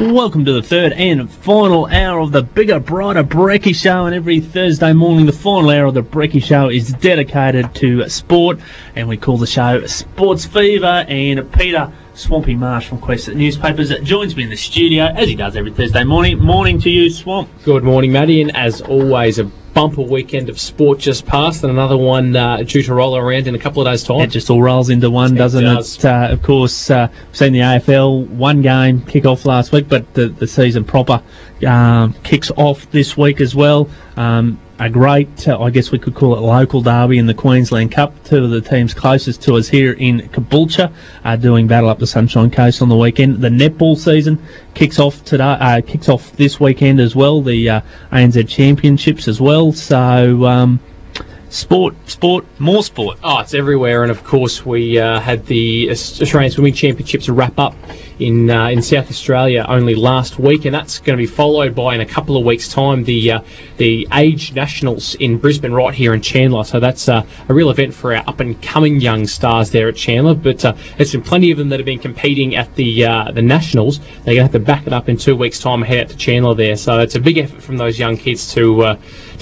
Welcome to the third and final hour of the Bigger, Brighter Brekkie Show, and every Thursday morning the final hour of the Brekkie Show is dedicated to sport, and we call the show SportsFeva. And Peter Swampy Marsh from Quest Newspapers joins me in the studio, as he does every Thursday morning. Morning to you, Swamp. Good morning, Matty, and as always, a bumper weekend of sport just passed, and another one due to roll around in a couple of days' time. It just all rolls into one, doesn't it? Of course, we've seen the AFL one game kick off last week, but the season proper kicks off this week as well. A great, I guess we could call it local derby in the Queensland Cup. Two of the teams closest to us here in Caboolture are doing battle up the Sunshine Coast on the weekend. The netball season kicks off today. Kicks off this weekend as well. The ANZ Championships as well. So sport, more sport. Oh, it's everywhere, and of course we had the Australian Swimming Championships wrap up in South Australia only last week, and that's going to be followed by, in a couple of weeks' time, the Age Nationals in Brisbane, right here in Chandler. So that's a real event for our up-and-coming young stars there at Chandler. But there's been plenty of them that have been competing at the Nationals. They're going to have to back it up in 2 weeks' time and head out to Chandler there. So it's a big effort from those young kids to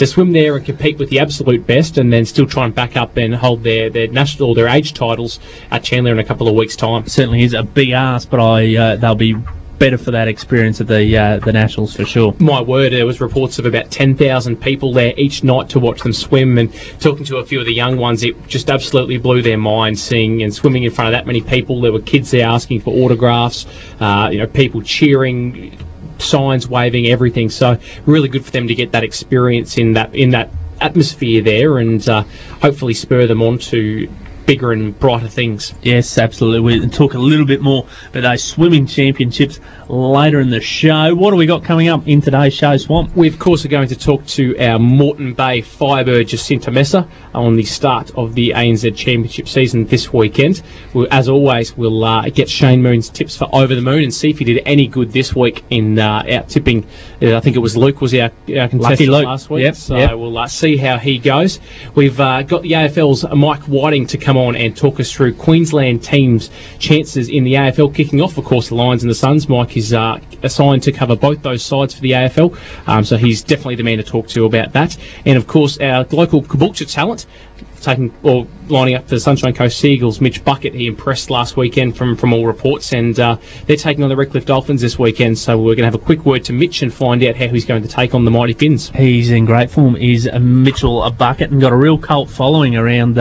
swim there and compete with the absolute best, and then still try and back up and hold their national or their age titles at Chandler in a couple of weeks' time. Certainly is a big ask, but they'll be better for that experience at the Nationals for sure. My word, there was reports of about 10,000 people there each night to watch them swim, and talking to a few of the young ones, it just absolutely blew their mind seeing and swimming in front of that many people. There were kids there asking for autographs, people cheering, signs waving, everything. So really good for them to get that experience in that atmosphere there, and hopefully spur them on to bigger and brighter things. Yes, absolutely. We'll talk a little bit more about those swimming championships later in the show. What do we got coming up in today's show, Swamp? We, of course, are going to talk to our Moreton Bay Firebird Jacinta Messer on the start of the ANZ Championship season this weekend. As always, we'll get Shane Moon's tips for Over the Moon and see if he did any good this week in out tipping. I think it was Luke was our contestant last week. We'll see how he goes. We've got the AFL's Mike Whiting to come on and talk us through Queensland teams' chances in the AFL kicking off. Of course, the Lions and the Suns. Mike is assigned to cover both those sides for the AFL, so he's definitely the man to talk to about that. And of course, our local Caboolture talent, lining up for the Sunshine Coast Seagulls, Mitch Bucket. He impressed last weekend from all reports, and they're taking on the Redcliffe Dolphins this weekend. So we're going to have a quick word to Mitch and find out how he's going to take on the Mighty Finns. He's in great form. Is Mitchell Bucket, and got a real cult following around.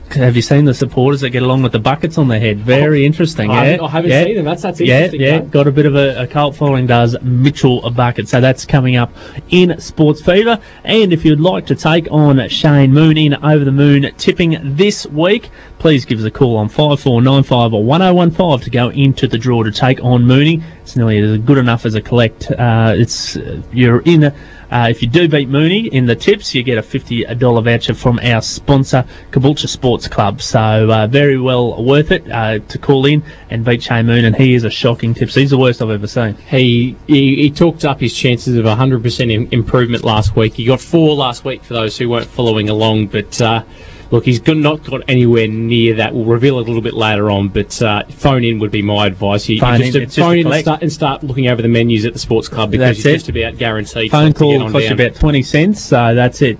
Have you seen the supporters that get along with the buckets on their head? Very interesting. I haven't seen them. That's interesting. Yeah, got a bit of a cult following, does Mitchell Bucket. So that's coming up in SportsFeva. And if you'd like to take on Shane Moon in Over the Moon tipping this week, please give us a call on 5495 or 1015 to go into the draw to take on Mooney. It's nearly as good enough as a collect. If you do beat Mooney in the tips, you get a $50 voucher from our sponsor, Caboolture Sports Club. So very well worth it to call in and beat Shane Moon, and he is a shocking tipster. He's the worst I've ever seen. He talked up his chances of 100% improvement last week. He got 4 last week for those who weren't following along, but look, he's not got anywhere near that. We'll reveal it a little bit later on, but phone in would be my advice. Phone in and start looking over the menus at the sports club, because it's just about guaranteed. Phone call will cost you about 20 cents, so that's it.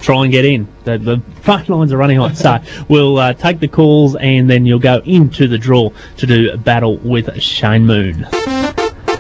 Try and get in. The phone lines are running hot, so we'll take the calls, and then you'll go into the draw to do battle with Shane Moon.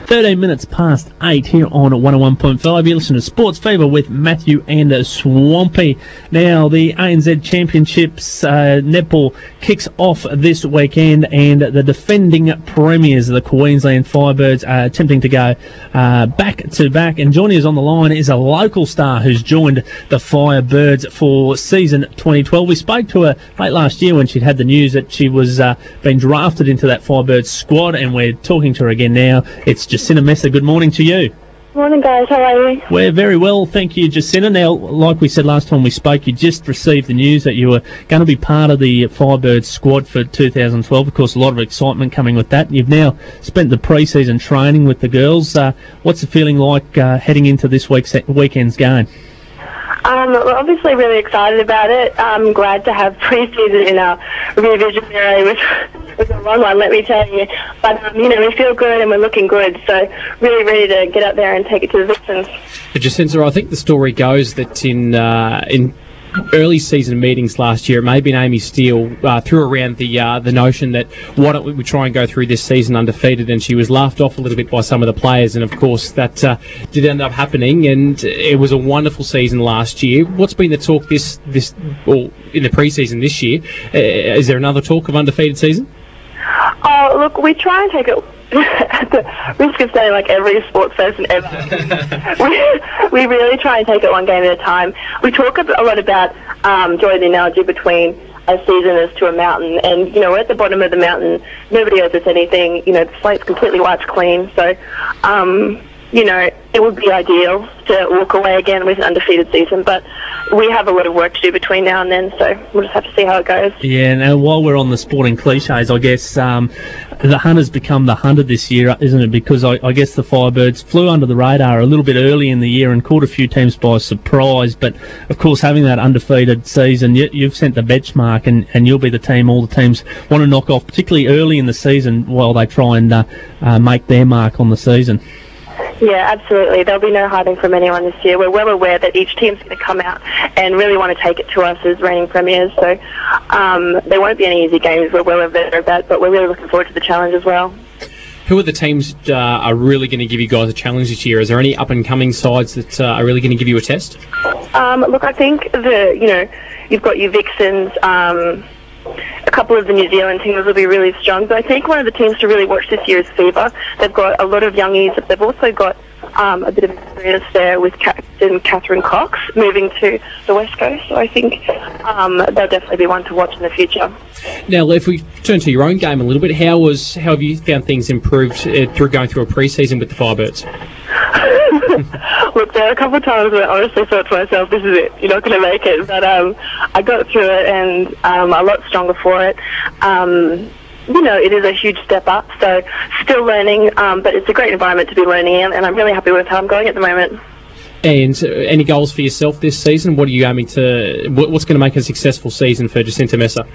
13 minutes past 8 here on 101.5. You listen to SportsFeva with Matthew and Swampy. Now, the ANZ Championships netball kicks off this weekend, and the defending premiers, the Queensland Firebirds, are attempting to go back-to-back. And joining us on the line is a local star who's joined the Firebirds for season 2012. We spoke to her late last year when she'd had the news that she was being drafted into that Firebirds squad, and we're talking to her again now. It's Jacinta Messer. Good morning to you. Morning, guys. How are you? We're very well, thank you, Jacinta. Now, like we said last time we spoke, you just received the news that you were going to be part of the Firebirds squad for 2012. Of course, a lot of excitement coming with that. You've now spent the pre-season training with the girls. What's the feeling like heading into this weekend's game? We're obviously really excited about it. I'm glad to have pre-season in our revision mirror, which was a long one, let me tell you. But, we feel good and we're looking good, so really ready to get out there and take it to the Vixens. Jacinta, I think the story goes that in early season meetings last year, it may have been Amy Steele threw around the notion that why don't we try and go through this season undefeated, and she was laughed off a little bit by some of the players, and of course that did end up happening, and it was a wonderful season last year. What's been the talk this or in the pre-season this year? Is there another talk of undefeated season? Oh, look, we try and take it at the risk of saying like every sports person ever. we really try and take it one game at a time. We talk a lot about drawing the analogy between a season as to a mountain, and we're at the bottom of the mountain. Nobody owes us anything. The slate's completely wiped clean. So, it would be ideal to walk away again with an undefeated season, but we have a lot of work to do between now and then, so we'll just have to see how it goes. Yeah, now while we're on the sporting cliches, I guess the Hunters become the hunted this year, isn't it? Because I guess the Firebirds flew under the radar a little bit early in the year and caught a few teams by surprise, but of course having that undefeated season, you've sent the benchmark, and you'll be the team all the teams want to knock off, particularly early in the season while they try and make their mark on the season. Yeah, absolutely. There'll be no hiding from anyone this year. We're well aware that each team's going to come out and really want to take it to us as reigning premiers. So there won't be any easy games. We're well aware of that, but we're really looking forward to the challenge as well. Who are the teams are really going to give you guys a challenge this year? Is there any up-and-coming sides that are really going to give you a test? Look, I think you've got your Vixens. A couple of the New Zealand teams will be really strong, but I think one of the teams to really watch this year is Feva. They've got a lot of youngies, but they've also got a bit of experience there with Captain Catherine Cox moving to the West Coast, so I think they'll definitely be one to watch in the future. Now, if we turn to your own game a little bit, how have you found things improved through going through a pre-season with the Firebirds? Look, there are a couple of times where I honestly thought to myself, this is it, you're not going to make it, but I got through it and I'm a lot stronger for it. It is a huge step up, so still learning, but it's a great environment to be learning in, and I'm really happy with how I'm going at the moment. And any goals for yourself this season? What are you aiming to? What's going to make a successful season for Jacinta Messer?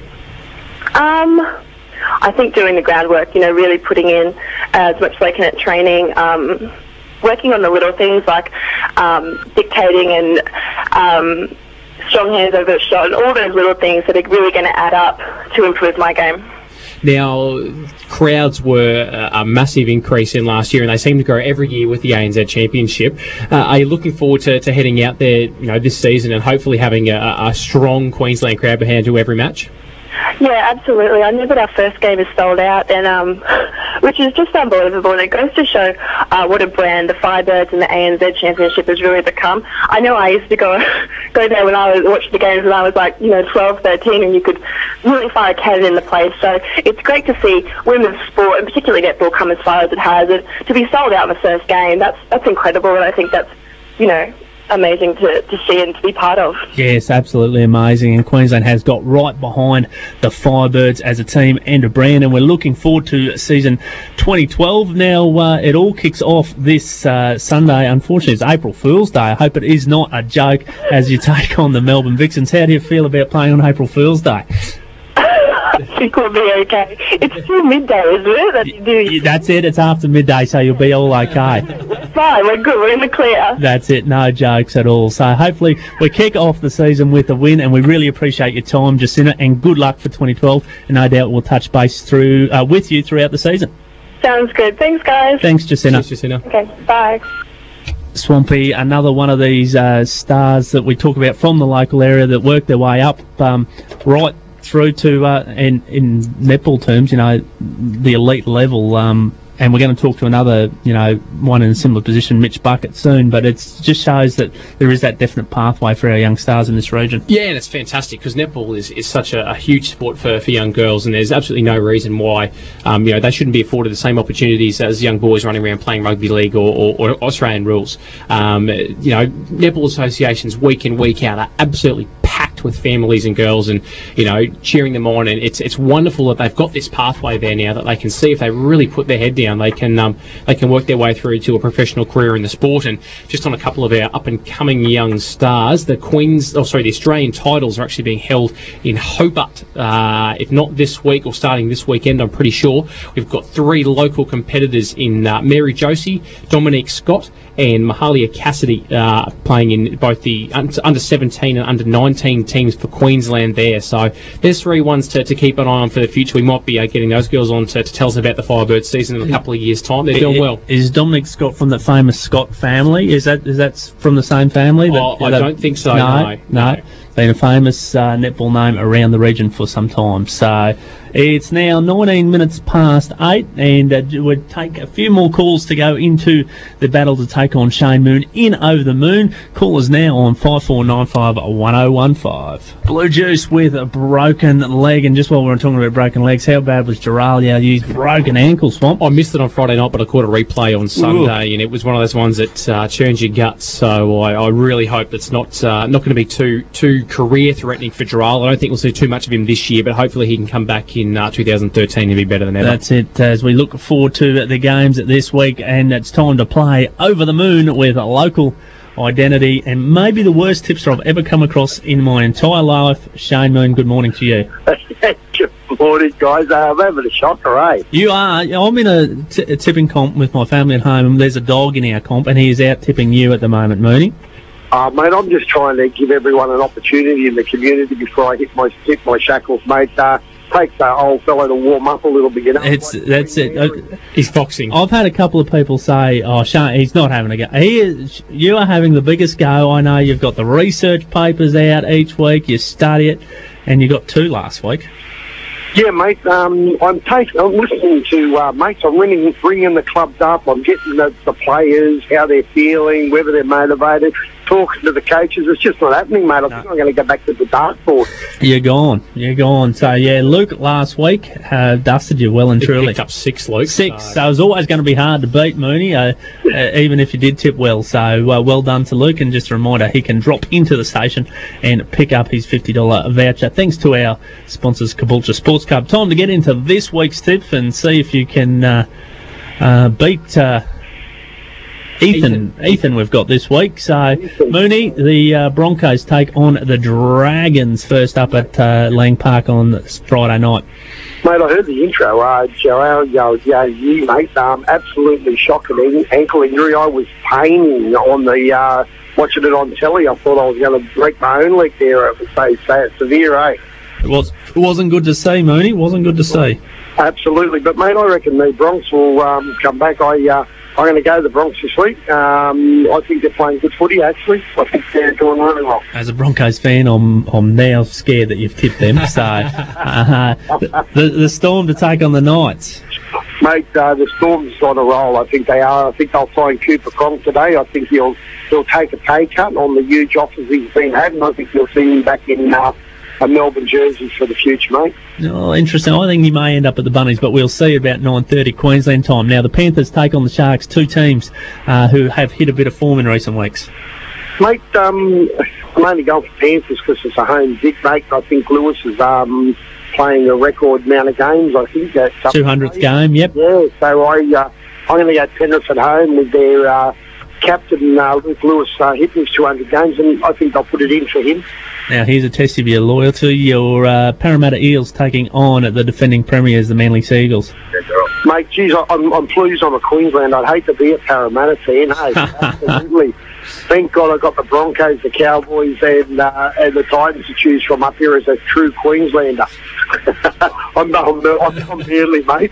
I think doing the groundwork, really putting in as much as I can at training, working on the little things like dictating and strong hands over the shot, and all those little things that are really going to add up to improve my game. Now, crowds were a massive increase in last year, and they seem to grow every year with the ANZ Championship. Are you looking forward to heading out there, this season and hopefully having a strong Queensland crowd behind you every match? Yeah, absolutely. I know that our first game is sold out, and which is just unbelievable. And it goes to show what a brand the Firebirds and the ANZ Championship has really become. I know I used to go there when I was watching the games when I was like 12, 13, and you could really fire a cannon in the place. So it's great to see women's sport, and particularly netball, come as far as it has. And to be sold out in the first game, that's incredible, and I think that's amazing to see and to be part of. Yes, absolutely amazing, and Queensland has got right behind the Firebirds as a team and a brand, and we're looking forward to season 2012. Now, it all kicks off this Sunday. Unfortunately, it's April Fool's Day. I hope it is not a joke as you take on the Melbourne Vixens. How do you feel about playing on April Fool's Day? I think we'll be okay. It's still midday, isn't it? That's it. It's after midday, so you'll be all okay. Fine, we're good. We're in the clear. That's it. No jokes at all. So hopefully we kick off the season with a win, and we really appreciate your time, Jacinta, and good luck for 2012. And no doubt we'll touch base with you throughout the season. Sounds good. Thanks, guys. Thanks, Jacinta. Thanks, Jacinta. Okay, bye. Swampy, another one of these stars that we talk about from the local area that work their way up right through to, in netball terms, the elite level. And we're going to talk to another, one in a similar position, Mitch Bucket, soon. But it just shows that there is that definite pathway for our young stars in this region. Yeah, and it's fantastic because netball is such a huge sport for young girls, and there's absolutely no reason why they shouldn't be afforded the same opportunities as young boys running around playing rugby league or Australian rules. Netball associations week in, week out are absolutely packed with families and girls and, cheering them on. And it's wonderful that they've got this pathway there now that they can see if they really put their head down, they can work their way through to a professional career in the sport. And just on a couple of our up-and-coming young stars, the Australian titles are actually being held in Hobart, if not this week or starting this weekend, I'm pretty sure. We've got 3 local competitors in Mary Josie, Dominique Scott and Mahalia Cassidy playing in both the under 17 and under 19 teams for Queensland there. So there's 3 ones to keep an eye on for the future. We might be getting those girls on to tell us about the Firebird season in a couple of years' time. They're doing well. Is Dominic Scott from the famous Scott family? Is that from the same family? I don't think so. No. Been a famous netball name around the region for some time. So it's now 19 minutes past 8, and we'll take a few more calls to go into the battle to take on Shane Moon in Over the Moon. Callers now on 5495 1015. Blue Juice with a broken leg, and just while we're talking about broken legs, how bad was Geralia? Broken ankle, Swamp. I missed it on Friday night, but I caught a replay on Sunday, and it was one of those ones that churns your guts. So I really hope it's not going to be too career threatening for Gerald. I don't think we'll see too much of him this year, but hopefully he can come back in 2013 and be better than ever. That's it, as we look forward to the games this week, and it's time to play Over the Moon with a local identity and maybe the worst tipster I've ever come across in my entire life. Shane Moon, good morning to you. Good morning, guys. I'm having a shocker, eh? You are. I'm in a tipping comp with my family at home. There's a dog in our comp, and he is out tipping you at the moment, Mooney. Mate, I'm just trying to give everyone an opportunity in the community before I hit my shackles, mate. Takes the old fellow to warm up a little bit. That's it. He's foxing. I've had a couple of people say, Shane, he's not having a go. You are having the biggest go. I know you've got the research papers out each week, you study it, and you got 2 last week. Yeah, mate. I'm listening to mates. I'm ringing the clubs up. I'm getting the players, how they're feeling, whether they're motivated. Talking to the coaches. It's just not happening, mate. I think I'm going to go back to the dartboard. You're gone. So yeah, Luke last week dusted you well and truly. Picked up 6, Luke. 6. So it was always going to be hard to beat Mooney, even if you did tip well. So well done to Luke, and just a reminder, he can drop into the station and pick up his $50 voucher. Thanks to our sponsors, Caboolture Sports Club. Time to get into this week's tip and see if you can beat Ethan we've got this week. So, Mooney, the Broncos take on the Dragons first up at Lang Park on Friday night. Mate, I heard the intro. You, mate, absolutely shocking ankle injury. I was paining on the watching it on telly. I thought I was going to break my own leg there. It was so severe, eh? It wasn't good to see, Mooney. Wasn't good to see. Absolutely. But, mate, I reckon the Bronx will come back. I'm going to go to the Bronx this week. I think they're playing good footy, actually. I think they're doing really well. As a Broncos fan, I'm now scared that you've tipped them. So, the Storm to take on the Knights. Mate, the Storm's on a roll. I think they are. I think they'll find Cooper Cronk today. I think he'll take a pay cut on the huge offers he's been had, and I think you'll see him back in a Melbourne jersey for the future, mate. Oh, interesting. I think he may end up at the Bunnies, but we'll see about 9:30 Queensland time. Now, the Panthers take on the Sharks, 2 teams who have hit a bit of form in recent weeks. Mate, I'm only going for Panthers because it's a home big, mate. I think Lewis is playing a record amount of games. I think that's 200th game, yep. Yeah, so I'm going to go Penrith at home with their captain, Luke Lewis, hitting his 200 games, and I think they'll put it in for him. Now, here's a test of your loyalty. Your Parramatta Eels taking on the defending premiers, the Manly Seagulls. Mate, geez, I'm pleased I'm a Queensland. I'd hate to be a Parramatta fan, hey? Absolutely. Thank God I got the Broncos, the Cowboys, and the Titans to choose from up here as a true Queenslander. I'm Manly, mate.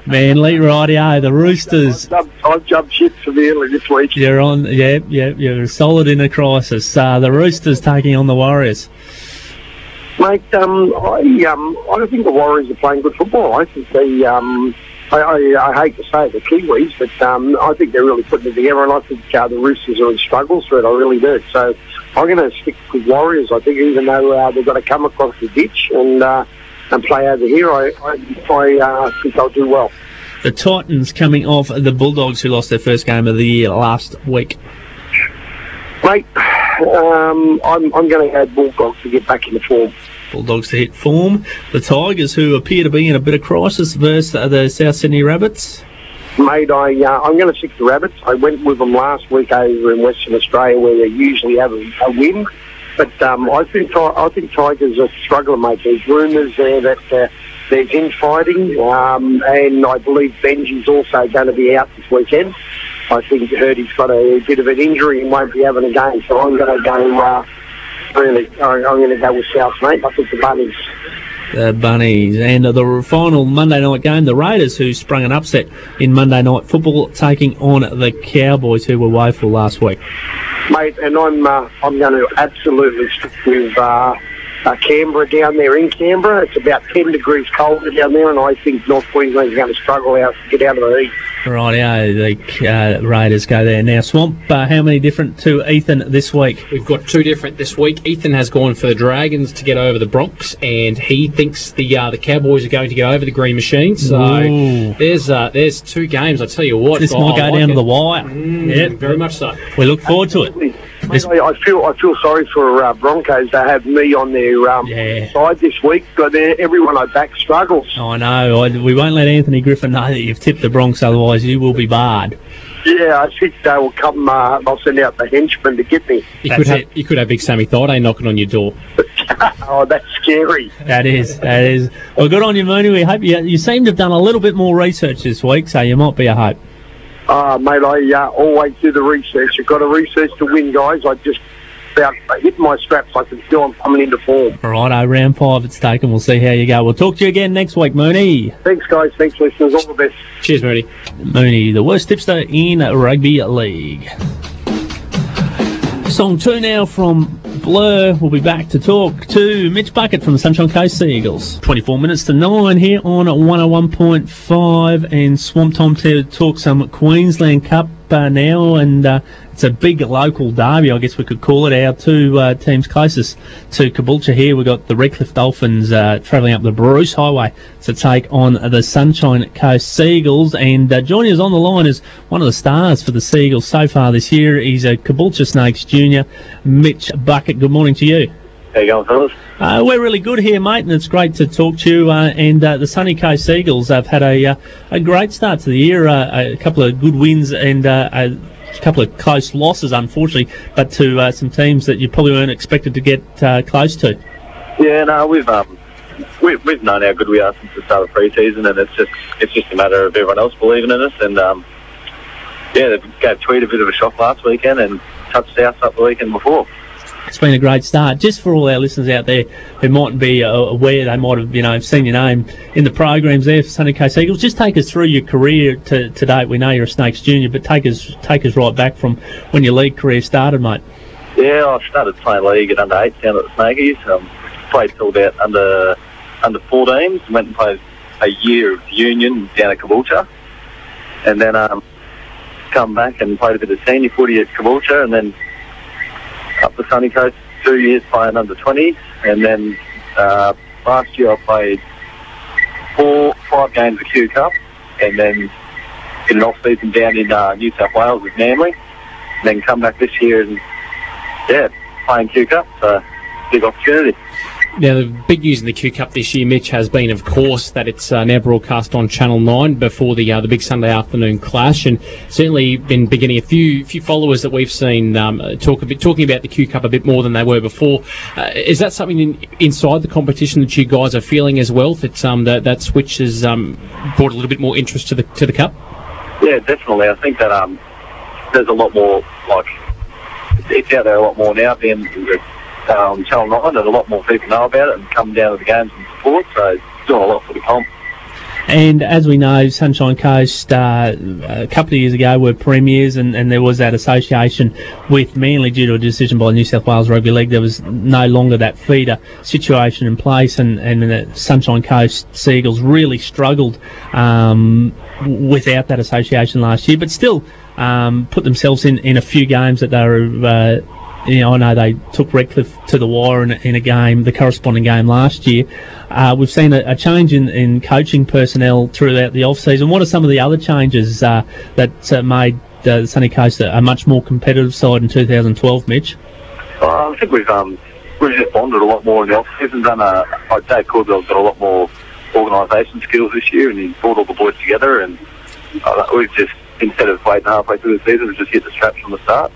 Manly, rightio. The Roosters. I've jumped ship severely this week. You're on, you're solid in a crisis. The Roosters taking on the Warriors. Mate, I think the Warriors are playing good football. I think they, I hate to say it, the Kiwis, but I think they're really putting it together, and I think the Roosters are in struggles for it. I really do. So I'm going to stick with Warriors. I think even though they've got to come across the ditch and play over here, I think they'll do well. The Titans coming off the Bulldogs, who lost their first game of the year last week. Mate, I'm going to go Bulldogs to get back into form. Bulldogs to hit form. The Tigers, who appear to be in a bit of crisis, versus the South Sydney Rabbits. Mate, I'm going to stick to Rabbits. I went with them last week over in Western Australia, where they usually have a win. But I think Tigers are struggling, mate. There's rumours there that there's infighting, and I believe Benji's also going to be out this weekend. I think he's got a bit of an injury and won't be having a game, so I'm going to go. I'm going to go with South, mate. I think the Bunnies. The Bunnies. And the final Monday night game, the Raiders, who sprung an upset in Monday night football, taking on the Cowboys, who were woeful last week. Mate, and I'm going to absolutely stick with Canberra down there in Canberra. It's about 10 degrees colder down there, and I think North Queensland's going to struggle out to get out of the heat. Rightio, the Raiders go there. Now, Swamp, how many different to Ethan this week? We've got 2 different this week. Ethan has gone for the Dragons to get over the Bronx, and he thinks the Cowboys are going to get over the Green Machine. So there's 2 games. I tell you what, this might go down to the wire. Yeah, very much so. We look forward to it. Mate, I feel sorry for Broncos to have me on their side this week, but everyone I back struggles. I know. We won't let Anthony Griffin know that you've tipped the Bronx, otherwise you will be barred. Yeah, I think they will come. I'll send out the henchmen to get me. You could have Big Sammy Thaiday knocking on your door. Oh, that's scary. That is. Well, good on you, Mooney. We hope you seem to have done a little bit more research this week, so you might be a hope. Mate, I always do the research. You've got to research to win, guys. I just about hit my straps. I can feel I'm coming into form. Righto, round 5 at stake, and we'll see how you go. We'll talk to you again next week, Mooney. Thanks, guys. Thanks, listeners. All the best. Cheers, Mooney. Mooney, the worst tipster in rugby league. Song 2 now from Blur. We'll be back to talk to Mitch Bucket from the Sunshine Coast Seagulls. 24 minutes to 9 here on 101.5, and Swamp Time to talk some Queensland Cup now, and it's a big local derby, I guess we could call it. Our 2 teams closest to Caboolture here. We've got the Redcliffe Dolphins travelling up the Bruce Highway to take on the Sunshine Coast Seagulls, and joining us on the line is one of the stars for the Seagulls so far this year. He's a Caboolture Snakes junior, Mitch Bucket. Good morning to you. How you going, fellas? We're really good here, mate, and it's great to talk to you. And the Sunny Coast Seagulls have had a great start to the year, a couple of good wins and a couple of close losses, unfortunately, but to some teams that you probably weren't expected to get close to. Yeah, no, we've known how good we are since the start of pre-season, and it's just a matter of everyone else believing in us. And they gave Tweed a bit of a shock last weekend and touched South up the weekend before. It's been a great start. Just for all our listeners out there who mightn't be aware, they might have seen your name in the programs there for Sunny Coast Eagles. Just take us through your career to date. We know you're a Snakes junior, but take us right back from when your league career started, mate. Yeah, I started playing league at under 8s down at the Snakies. Played till about under 14s. Went and played a year of union down at Caboolture, and then come back and played a bit of senior footy at Caboolture, and then up the Sunny Coast 2 years playing under 20s, and then last year I played 5 games of Q Cup, and then in an off-season down in New South Wales with Manly, and then come back this year and playing Q Cup, so big opportunity. Now, the big news in the Q Cup this year, Mitch, has been, of course, that it's now broadcast on Channel 9 before the big Sunday afternoon clash, and certainly been beginning a few followers that we've seen talking about the Q Cup a bit more than they were before. Is that something inside the competition that you guys are feeling as well? That switch has brought a little bit more interest to the Cup? Yeah, definitely. I think that there's a lot more, it's out there a lot more now being on Channel 9, and a lot more people know about it and come down to the games and support, so it's doing a lot for the comp. And as we know, Sunshine Coast a couple of years ago were premiers, and there was that association with Manly due to a decision by New South Wales Rugby League. There was no longer that feeder situation in place, and the Sunshine Coast Seagulls really struggled without that association last year, but still put themselves in a few games that they were... I know they took Redcliffe to the wire in a game, the corresponding game last year. We've seen a change in coaching personnel throughout the off-season. What are some of the other changes that made the Sunny Coast a much more competitive side in 2012, Mitch? I think we've just bonded a lot more in the off-season. I'd say Cordell's got a lot more organisation skills this year, and he's brought all the boys together, and we've just, instead of waiting halfway through the season, we've just hit the straps from the start.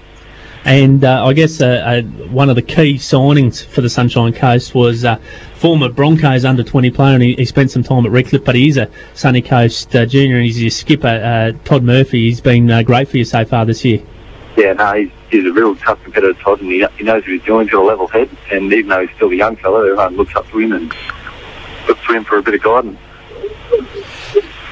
And I guess one of the key signings for the Sunshine Coast was former Broncos under-20 player, and he spent some time at Redcliffe, but he is a Sunny Coast junior, and he's your skipper, Todd Murphy. He's been great for you so far this year. Yeah, no, he's a real tough competitor, Todd, and he knows what he's doing. He's got a level head, and even though he's still a young fella, everyone looks up to him and looks to him for a bit of guidance.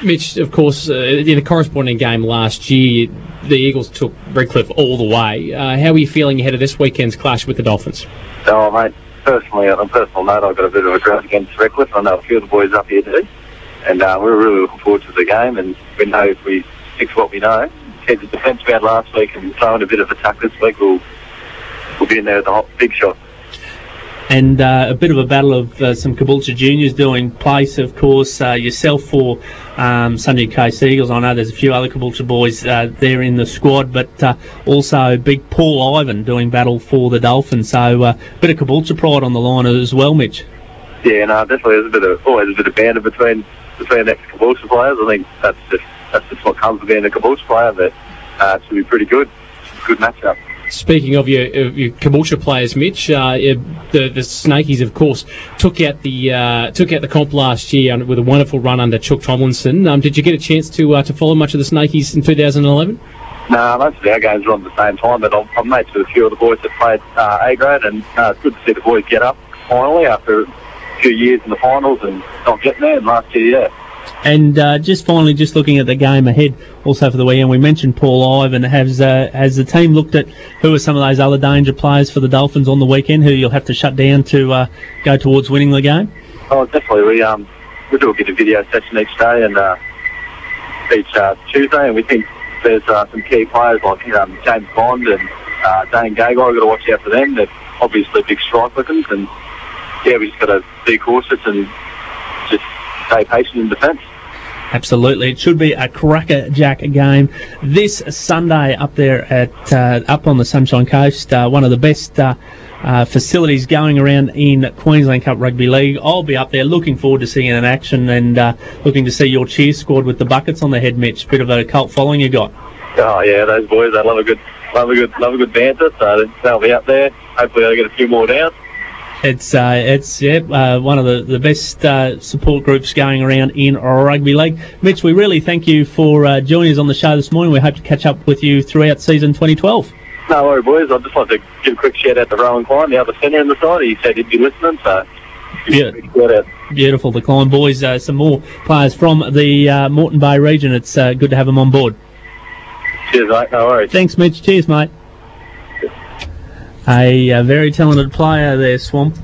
Mitch, of course, in a corresponding game last year, the Eagles took Redcliffe all the way. How are you feeling ahead of this weekend's clash with the Dolphins? Oh, mate, personally, on a personal note, I've got a bit of a grudge against Redcliffe. I know a few of the boys up here do, and we're really looking forward to the game, and we know if we stick to what we know, head to defence we had last week and throw in a bit of attack this week, we'll be in there with the big shot. And a bit of a battle of some Caboolture juniors doing place, of course, yourself for Sunday Coast Eagles. I know there's a few other Caboolture boys there in the squad, but also big Paul Ivan doing battle for the Dolphins. So a bit of Caboolture pride on the line as well, Mitch. Yeah, no, definitely. There's always a bit of banter between ex-Caboolture players. I think that's just what comes with being a Caboolture player, but it should be pretty good. Good matchup. Speaking of your Caboolture players, Mitch, the Snakies, of course, took out the comp last year with a wonderful run under Chuck Tomlinson. Did you get a chance to follow much of the Snakies in 2011? No, most of our games were on at the same time, but I'm mates with a few of the boys that played A grade, and it's good to see the boys get up finally after a few years in the finals and not getting there. And last year, yeah. And just finally, just looking at the game ahead, also for the weekend, we mentioned Paul Ivan. Has the team looked at who are some of those other danger players for the Dolphins on the weekend, who you'll have to shut down to go towards winning the game? Oh, definitely. We do a bit of video session each day and each Tuesday, and we think there's some key players like James Bond and Dane Gagai. We've got to watch out for them. They're obviously big strike weapons, and yeah, we just got to be cautious and just stay patient in defence. Absolutely, it should be a crackerjack game this Sunday up there at up on the Sunshine Coast. One of the best facilities going around in Queensland Cup Rugby League. I'll be up there, looking forward to seeing it in action and looking to see your cheer squad with the buckets on the head, Mitch. Bit of a cult following you got. Oh yeah, those boys, they love a good banter, so they'll be up there. Hopefully they'll get a few more down. It's one of the best support groups going around in rugby league. Mitch, we really thank you for joining us on the show this morning. We hope to catch up with you throughout season 2012. No worries, boys. I'd just like to give a quick shout out to Rowan Klein, the other centre in the side. He said he'd be listening, so beautiful. The Klein boys, some more players from the Moreton Bay region. It's good to have them on board. Cheers, mate. No worries. Thanks, Mitch. Cheers, mate. A very talented player there, Swamp,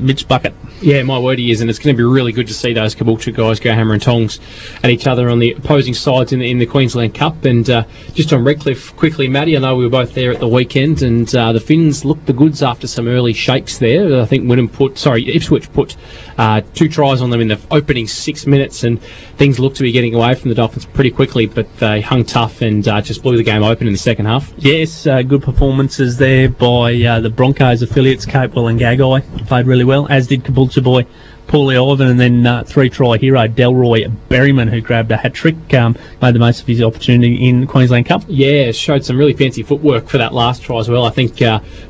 Mitch Bucket. Yeah, my word, he is, and it's going to be really good to see those Caboolture guys go hammer and tongs at each other on the opposing sides in the Queensland Cup. And just on Redcliffe, quickly, Matty, I know we were both there at the weekend, and the Finns looked the goods after some early shakes there. I think Ipswich put 2 tries on them in the opening 6 minutes, and things looked to be getting away from the Dolphins pretty quickly, but they hung tough and just blew the game open in the second half. Yes, good performances there by the Broncos affiliates, Capewell and Gagai. Played really well, as did Caboolture boy Paulie Ivan, and then 3-try hero Delroy Berryman, who grabbed a hat-trick, made the most of his opportunity in Queensland Cup. Yeah, showed some really fancy footwork for that last try as well. I think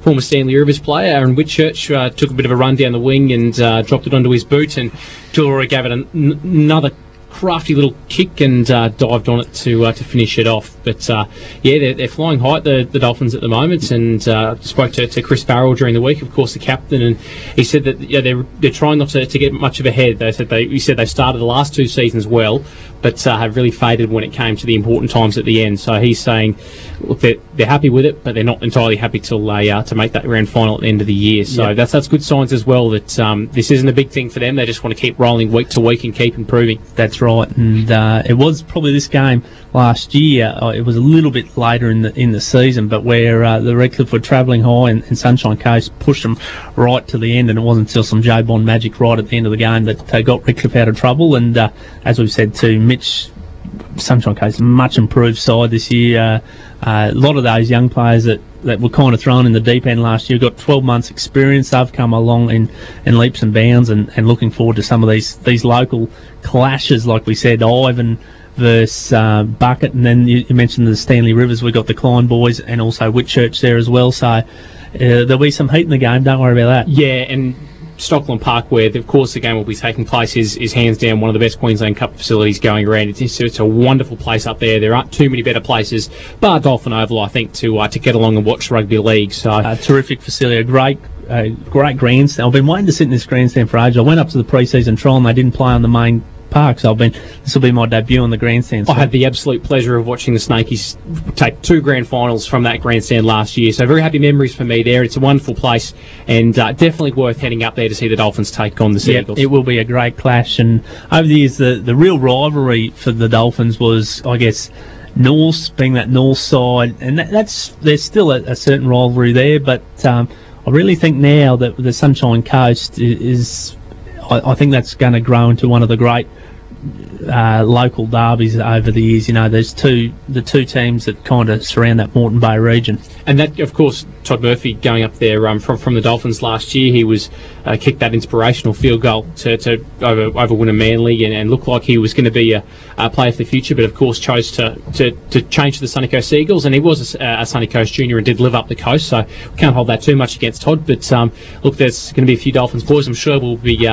former Stanley Rivers player Aaron Whitchurch took a bit of a run down the wing and dropped it onto his boot, and Delroy gave it another crafty little kick and dived on it to finish it off. But yeah, they're flying high, the Dolphins at the moment, and spoke to Chris Farrell during the week, of course, the captain, and he said that they're trying not to get much of a head. He said they started the last 2 seasons well, but have really faded when it came to the important times at the end. So he's saying, look, they're happy with it, but they're not entirely happy till to make that grand final at the end of the year. So that's good signs as well that this isn't a big thing for them. They just want to keep rolling week to week and keep improving. That's right, and it was probably this game last year. It was a little bit later in the season, but where the Redcliffe were travelling high and Sunshine Coast pushed them right to the end, and it wasn't until some J Bond magic right at the end of the game that got Redcliffe out of trouble. And as we've said too, Mitch Sunshine Coast, much improved side this year. A lot of those young players that were kind of thrown in the deep end last year got 12 months experience. They've come along in leaps and bounds, and looking forward to some of these local clashes, like we said, Ivan versus Bucket, and then you mentioned the Stanley Rivers. We've got the Klein boys and also Whitchurch there as well, so there'll be some heat in the game, don't worry about that. Yeah, and Stockland Park, where of course the game will be taking place, is hands down one of the best Queensland Cup facilities going around. It's a wonderful place up there. There aren't too many better places, bar Dolphin Oval, I think, to get along and watch rugby league. So terrific facility, a great grandstand. I've been waiting to sit in this grandstand for ages. I went up to the pre-season trial and they didn't play on the main park, so this will be my debut on the grandstand. So I had the absolute pleasure of watching the Snakies take 2 grand finals from that grandstand last year, so very happy memories for me there. It's a wonderful place, and definitely worth heading up there to see the Dolphins take on the Sea Eagles. It will be a great clash, and over the years the real rivalry for the Dolphins was, I guess, North, being that North side, and there's still a certain rivalry there, but I really think now that the Sunshine Coast is I think that's going to grow into one of the great local derbies over the years. You know, there's the two teams that kind of surround that Moreton Bay region. And that, of course, Todd Murphy going up there from the Dolphins last year, he was kicked that inspirational field goal to over Manly and looked like he was going to be a player for the future, but of course chose to change to the Sunny Coast Eagles, and he was a Sunny Coast junior and did live up the coast, so we can't hold that too much against Todd. But look, there's going to be a few Dolphins boys. I'm sure we'll be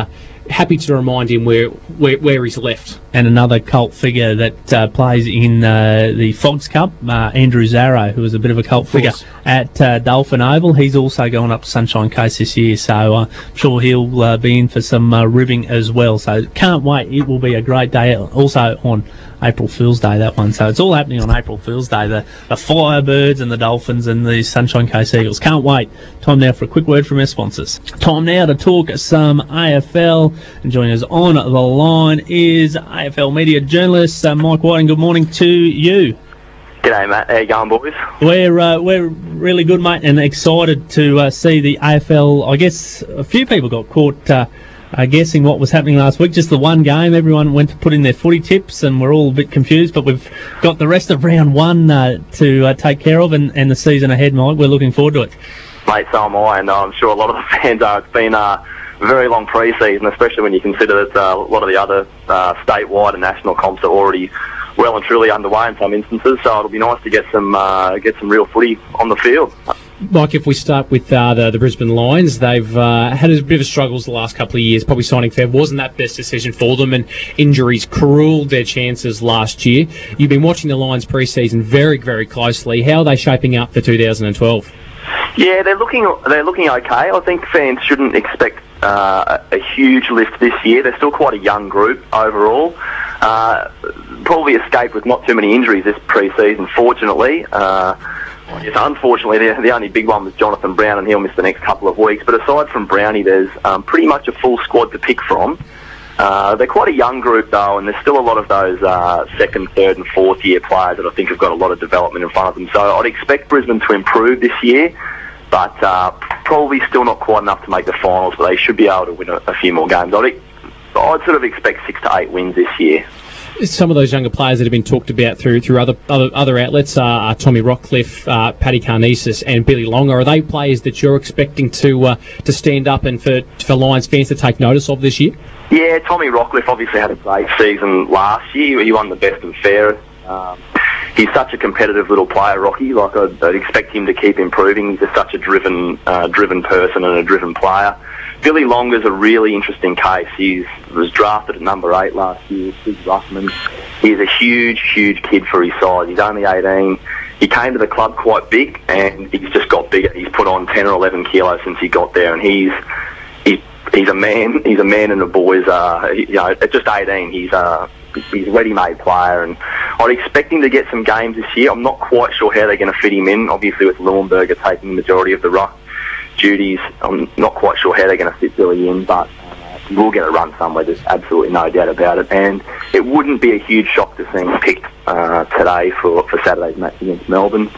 happy to remind him where he's left. And another cult figure that plays in the Fogs Cup, Andrew Zarrow, who was a bit of a cult figure at Dolphin Oval. He's also going up to Sunshine Coast this year, so I'm sure he'll be in for some ribbing as well. So can't wait. It will be a great day. Also on April Fool's Day, that one. So it's all happening on April Fool's Day. The Firebirds and the Dolphins and the Sunshine Coast Eagles. Can't wait. Time now for a quick word from our sponsors. Time now to talk some AFL. And joining us on the line is AFL media journalist Mike Whiting. Good morning to you. G'day, Matt. How you going, boys? We're really good, mate, and excited to see the AFL. I guess a few people got caught guessing what was happening last week. Just the one game, everyone went to put in their footy tips, and we're all a bit confused. But we've got the rest of round one to take care of, and the season ahead, Mike. We're looking forward to it. Mate, so am I, and I'm sure a lot of the fans are. It's been a very long pre-season, especially when you consider that a lot of the other statewide and national comps are already well and truly underway in some instances. So it'll be nice to get some real footy on the field. Mike, if we start with the Brisbane Lions, they've had a bit of a struggles the last couple of years. Probably signing Fev wasn't that best decision for them, and injuries cruelled their chances last year. You've been watching the Lions pre-season very, very closely. How are they shaping up for 2012? Yeah, they're looking okay. I think fans shouldn't expect a huge lift this year. They're still quite a young group overall. Probably escaped with not too many injuries this pre-season, fortunately. Yes, unfortunately, the only big one was Jonathan Brown, and he'll miss the next couple of weeks. But aside from Brownie, there's pretty much a full squad to pick from. They're quite a young group, though, and there's still a lot of those second, third and fourth year players that I think have got a lot of development in front of them. So I'd expect Brisbane to improve this year, but probably still not quite enough to make the finals, but they should be able to win a few more games. I'd sort of expect 6 to 8 wins this year. Some of those younger players that have been talked about through other outlets are Tommy Rockcliffe, Paddy Carnesis and Billy Longer. Are they players that you're expecting to stand up and for Lions fans to take notice of this year? Yeah, Tommy Rockcliffe obviously had a great season last year. He won the best and fairest. He's such a competitive little player, Rocky. Like I'd expect him to keep improving. He's just such a driven person and a driven player. Billy Longer's a really interesting case. He was drafted at number 8 last year, big ruckman. He's a huge, huge kid for his size. He's only 18. He came to the club quite big, and he's just got bigger. He's put on 10 or 11 kilos since he got there, and he's a man. He's a man, and the boys at just 18, he's a ready-made player, and I'd expect him to get some games this year. I'm not quite sure how they're going to fit him in. Obviously, with Leuenberger taking the majority of the ruck duties, I'm not quite sure how they're going to fit Billy in, but he will get a run somewhere. There's absolutely no doubt about it, and it wouldn't be a huge shock to see him picked today for Saturday's match against Melbourne.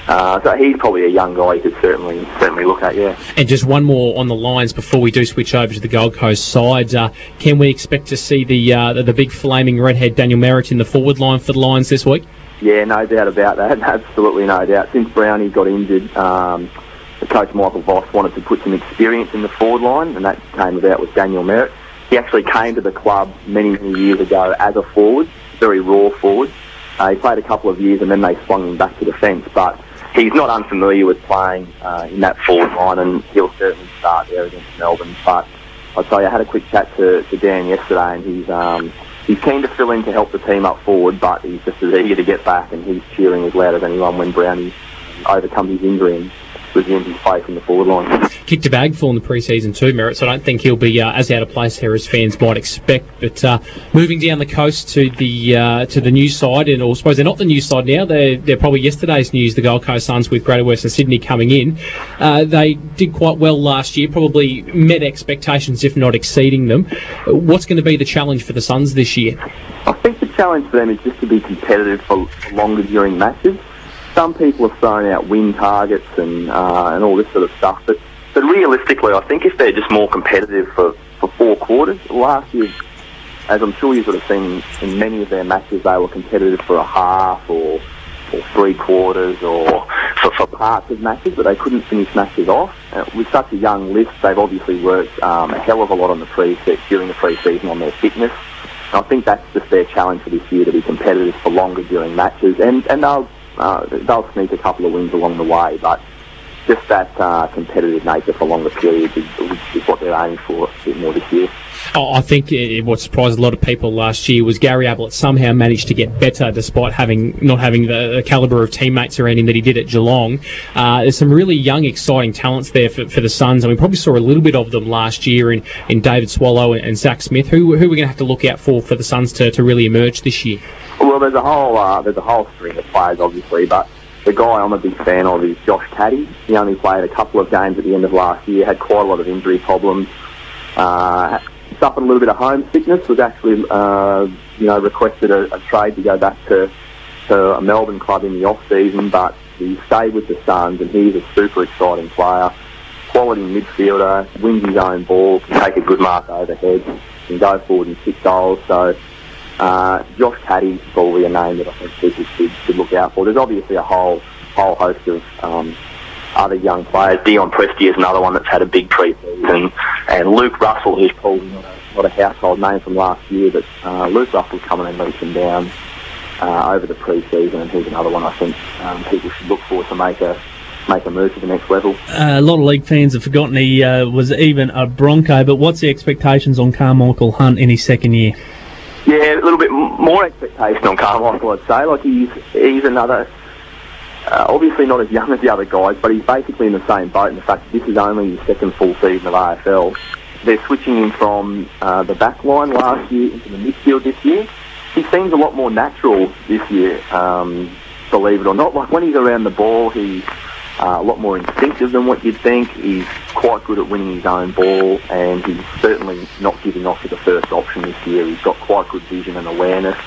So he's probably a young guy you could certainly look at, yeah. And just one more on the lines before we do switch over to the Gold Coast side. Can we expect to see the big flaming redhead Daniel Merritt in the forward line for the Lions this week? Yeah, no doubt about that. Absolutely no doubt. Since Brownie got injured, the coach Michael Voss wanted to put some experience in the forward line, and that came about with Daniel Merritt. He actually came to the club many years ago as a forward, very raw forward. He played a couple of years and then they swung him back to defence, but he's not unfamiliar with playing in that forward line, and he'll certainly start there against Melbourne. But I'll tell you, I had a quick chat to Dan yesterday, and he's keen to fill in to help the team up forward, but he's just as eager to get back, and he's cheering as loud as anyone when Brownie overcomes his injury and resumes his place in the forward line. Kicked a bagful in the pre-season too, Merritt, so I don't think he'll be as out of place here as fans might expect. But moving down the coast to the new side, and I suppose they're not the new side now, they're probably yesterday's news, the Gold Coast Suns with Greater Western Sydney coming in. They did quite well last year, probably met expectations if not exceeding them. What's going to be the challenge for the Suns this year? I think the challenge for them is just to be competitive for longer during matches. Some people have thrown out win targets and all this sort of stuff, but realistically, I think if they're just more competitive for 4 quarters, last year, as I'm sure you've sort of seen in many of their matches, they were competitive for a half or 3 quarters or for parts of matches, but they couldn't finish matches off. With such a young list, they've obviously worked a hell of a lot on during the pre-season on their fitness. And I think that's just their challenge for this year, to be competitive for longer during matches, and they'll sneak a couple of wins along the way, but just that competitive nature for longer periods is what they're aiming for a bit more this year. I think what surprised a lot of people last year was Gary Ablett somehow managed to get better despite not having the calibre of teammates around him that he did at Geelong. There's some really young, exciting talents there for the Suns, and we probably saw a little bit of them last year in David Swallow and Zach Smith. Who we're going to have to look out for the Suns to really emerge this year? Well, there's a whole string of players, obviously, but the guy I'm a big fan of is Josh Caddy. He only played a couple of games at the end of last year, had quite a lot of injury problems, suffered a little bit of homesickness, was actually requested a trade to go back to a Melbourne club in the off-season, but he stayed with the Suns, and he's a super exciting player. Quality midfielder, wins his own ball, can take a good mark overhead, can go forward and kick goals. So Josh Caddy's probably a name that I think people should look out for. There's obviously a whole host of other young players. Dion Presti is another one that's had a big pre-season, and Luke Russell, who's probably not a household name from last year, but Luke Russell's coming and leaps him down over the pre-season, and he's another one I think people should look for to make a move to the next level. A lot of league fans have forgotten he was even a Bronco, but what's the expectations on Carmichael Hunt in his second year? Yeah, a little bit more expectation on Carmichael, I'd say. Like he's another, obviously not as young as the other guys, but he's basically in the same boat in the fact that this is only his second full season of AFL. They're switching him from the back line last year into the midfield this year. He seems a lot more natural this year, believe it or not. Like when he's around the ball, he's a lot more instinctive than what you'd think. He's quite good at winning his own ball, and he's certainly not giving off to the first option this year. He's got quite good vision and awareness,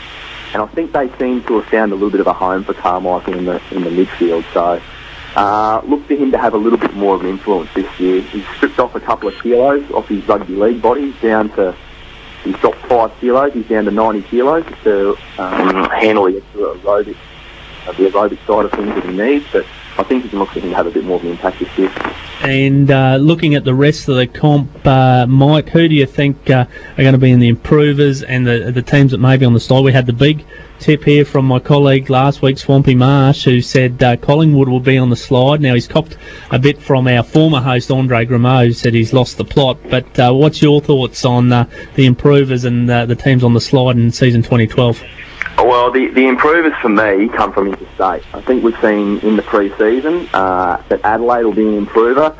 and I think they seem to have found a little bit of a home for Carmichael in the midfield. So look for him to have a little bit more of an influence this year. He's stripped off a couple of kilos off his rugby league body, he's dropped 5 kilos. He's down to 90 kilos to handle the aerobic side of things that he needs, but I think you can look for him to have a bit more of an impact this year. And looking at the rest of the comp, Mike, who do you think are going to be in the improvers and the teams that may be on the slide? We had the big tip here from my colleague last week, Swampy Marsh, who said Collingwood will be on the slide. Now, he's copped a bit from our former host, Andre Grimaud, who said he's lost the plot. But what's your thoughts on the improvers and the teams on the slide in season 2012? Well, the improvers for me come from interstate. I think we've seen in the pre-season that Adelaide will be an improver.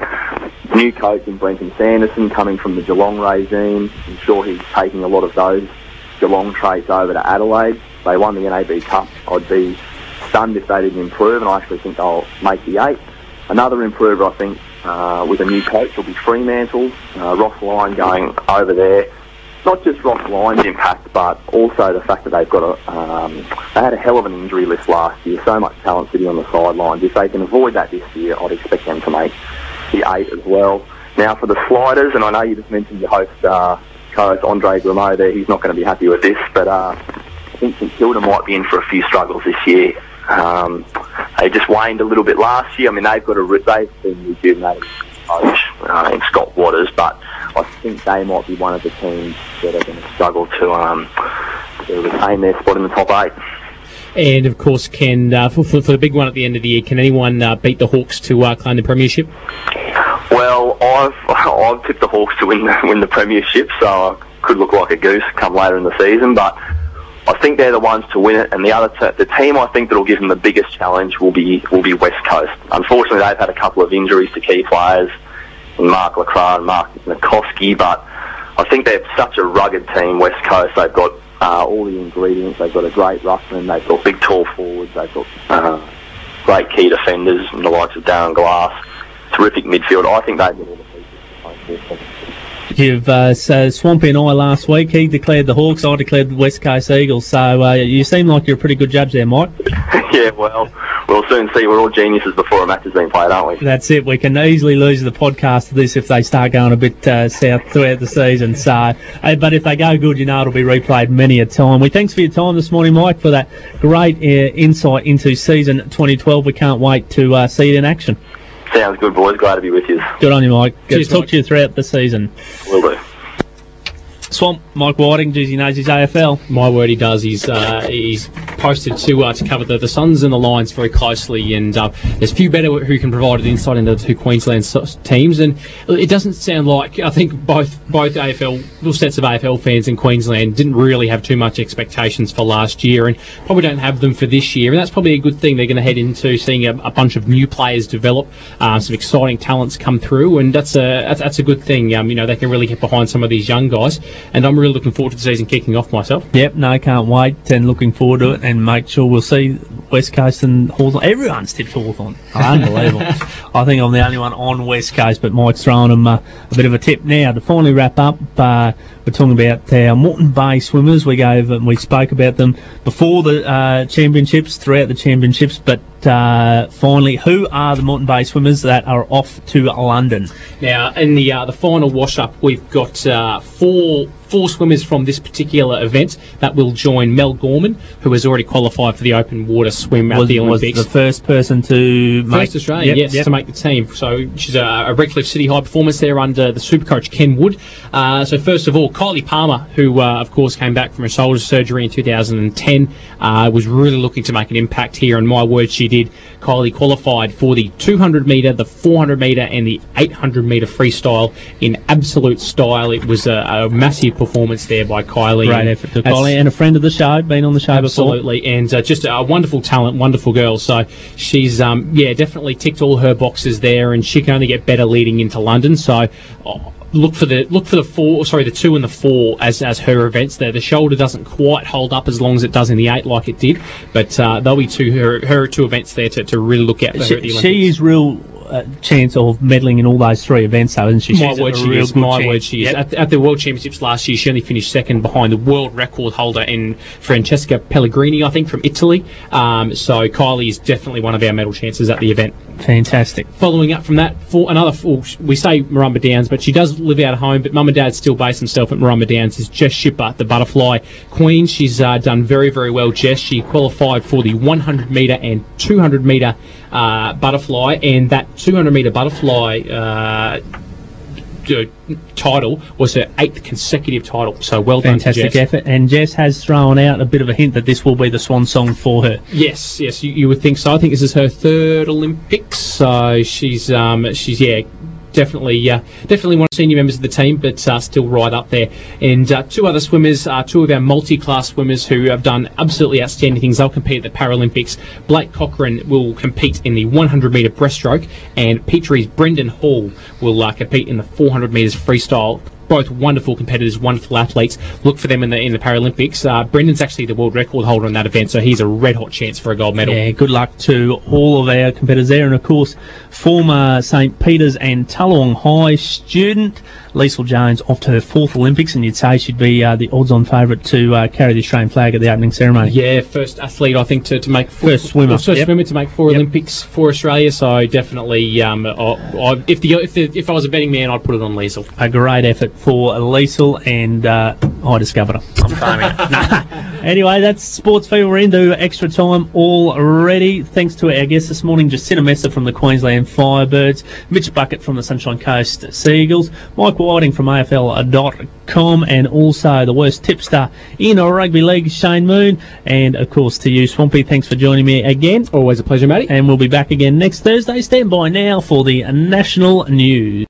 New coach in Brenton Sanderson coming from the Geelong regime. I'm sure he's taking a lot of those Geelong traits over to Adelaide. They won the NAB Cup. I'd be stunned if they didn't improve, and I actually think they'll make the 8. Another improver, I think, with a new coach will be Fremantle. Ross Lyon going over there. not just Ross Lyon's impact, but also the fact that they've got they had a hell of an injury list last year. So much talent sitting on the sidelines. If they can avoid that this year, I'd expect them to make the 8 as well. Now for the sliders, and I know you just mentioned your host, co-host Andre Grimaud there. He's not going to be happy with this, but I think St Kilda might be in for a few struggles this year. They just waned a little bit last year. I mean, they've been rejuvenated coach in Scott Waters, but I think they might be one of the teams that are going to struggle to retain their spot in the top 8. And of course, can for the big one at the end of the year, can anyone beat the Hawks to claim the premiership? Well, I've tipped the Hawks to win the premiership, so I could look like a goose come later in the season, but I think they're the ones to win it, and the team I think that will give them the biggest challenge will be West Coast. Unfortunately, they've had a couple of injuries to key players, in Mark Lacroix and Mark Nikoski, but I think they're such a rugged team, West Coast. They've got all the ingredients. They've got a great ruckman. They've got big, tall forwards. They've got great key defenders, and the likes of Darren Glass. Terrific midfield. I think they've got all the pieces. So Swampy and I last week, he declared the Hawks, I declared the West Coast Eagles, so you seem like you're a pretty good judge there, Mike. Yeah, well, we'll soon see. We're all geniuses before a match has been played, aren't we? That's it. We can easily lose the podcast to this if they start going a bit south throughout the season. So, but if they go good, you know it'll be replayed many a time. Thanks for your time this morning, Mike, for that great insight into season 2012. We can't wait to see it in action. Sounds good, boys. Glad to be with you. Good on you, Mike. Cheers, Talk Mike. to you throughout the season. Will do. Swamp, Mike Whiting, geez, he knows his AFL. My word, he does. He's posted to cover the Suns and the Lions very closely, and there's few better who can provide an insight into the two Queensland teams. And it doesn't sound like, I think both sets of AFL fans in Queensland didn't really have too much expectations for last year, and probably don't have them for this year. And that's probably a good thing. They're going to head into seeing a bunch of new players develop, some exciting talents come through, and that's a good thing. They can really get behind some of these young guys. And I'm really looking forward to the season kicking off myself. Yep, no, can't wait, and looking forward to it, and make sure we'll see West Coast and Hawthorn. Everyone's tipped Hawthorn. Unbelievable. I think I'm the only one on West Coast, but Mike's throwing them a bit of a tip. Now, to finally wrap up, we're talking about our Moreton Bay swimmers. We spoke about them before the championships, throughout the championships, but finally, who are the Moreton Bay swimmers that are off to London? Now, in the final wash-up, we've got four swimmers from this particular event that will join Mel Gorman, who has already qualified for the open water swim at the Olympics. Was the first person to make... First Australian, to make the team. So she's a Redcliffe City high performance there under the Supercoach Ken Wood. So first of all, Kylie Palmer, who of course came back from her shoulder surgery in 2010, was really looking to make an impact here, and my word, she did. Kylie qualified for the 200 metre, the 400 metre and the 800 metre freestyle in absolute style. It was a massive performance there by Kylie. Great effort to Kylie, and a friend of the show, been on the show absolutely before. And just a wonderful talent, wonderful girl. So she's definitely ticked all her boxes there, and she can only get better leading into London. So look for the 2 and the 4 as her events there. The shoulder doesn't quite hold up as long as it does in the 8 like it did, but there'll be her 2 events there to really look at for her at the Olympics. She is real chance of medaling in all those 3 events, though, isn't she? My word, she is. At the World Championships last year, she only finished second behind the world record holder in Francesca Pellegrini, I think, from Italy. So Kylie is definitely one of our medal chances at the event. Fantastic. Following up from that, we say Marumba Downs, but she does live out of home, but Mum and Dad still base themselves at Marumba Downs, is Jess Shipper, the butterfly queen. She's done very, very well, Jess. She qualified for the 100 metre and 200 metre butterfly, and that 200 metre butterfly title was her 8th consecutive title. So well done, fantastic Jess. Effort. And Jess has thrown out a bit of a hint that this will be the swan song for her. Yes, you would think so. I think this is her 3rd Olympics, so she's definitely one of the senior members of the team, but still right up there. And 2 other swimmers, 2 of our multi-class swimmers who have done absolutely outstanding things. They'll compete at the Paralympics. Blake Cochran will compete in the 100 metre breaststroke, and Petrie's Brendan Hall will compete in the 400 metres freestyle. both wonderful competitors, wonderful athletes. Look for them in the Paralympics. Brendan's actually the world record holder in that event, so he's a red-hot chance for a gold medal. Yeah, good luck to all of our competitors there. And, of course, former St. Peter's and Tullawong High student Liesl Jones off to her 4th Olympics, and you'd say she'd be the odds-on favourite to carry the Australian flag at the opening ceremony. Yeah, first athlete, I think, to make... First swimmer. Swimmer to make 4 Olympics for Australia, so definitely, if I was a betting man, I'd put it on Liesl. A great effort for Liesl, and I discovered her. I'm claiming it. Anyway, that's SportsFeva. We're into extra time already. Thanks to our guests this morning, Jacinta Messer from the Queensland Firebirds, Mitch Bucket from the Sunshine Coast Seagulls, Mike Whiting from AFL.com, and also the worst tipster in rugby league, Shane Moon. And, of course, to you, Swampy, thanks for joining me again. Always a pleasure, Matty. And we'll be back again next Thursday. Stand by now for the national news.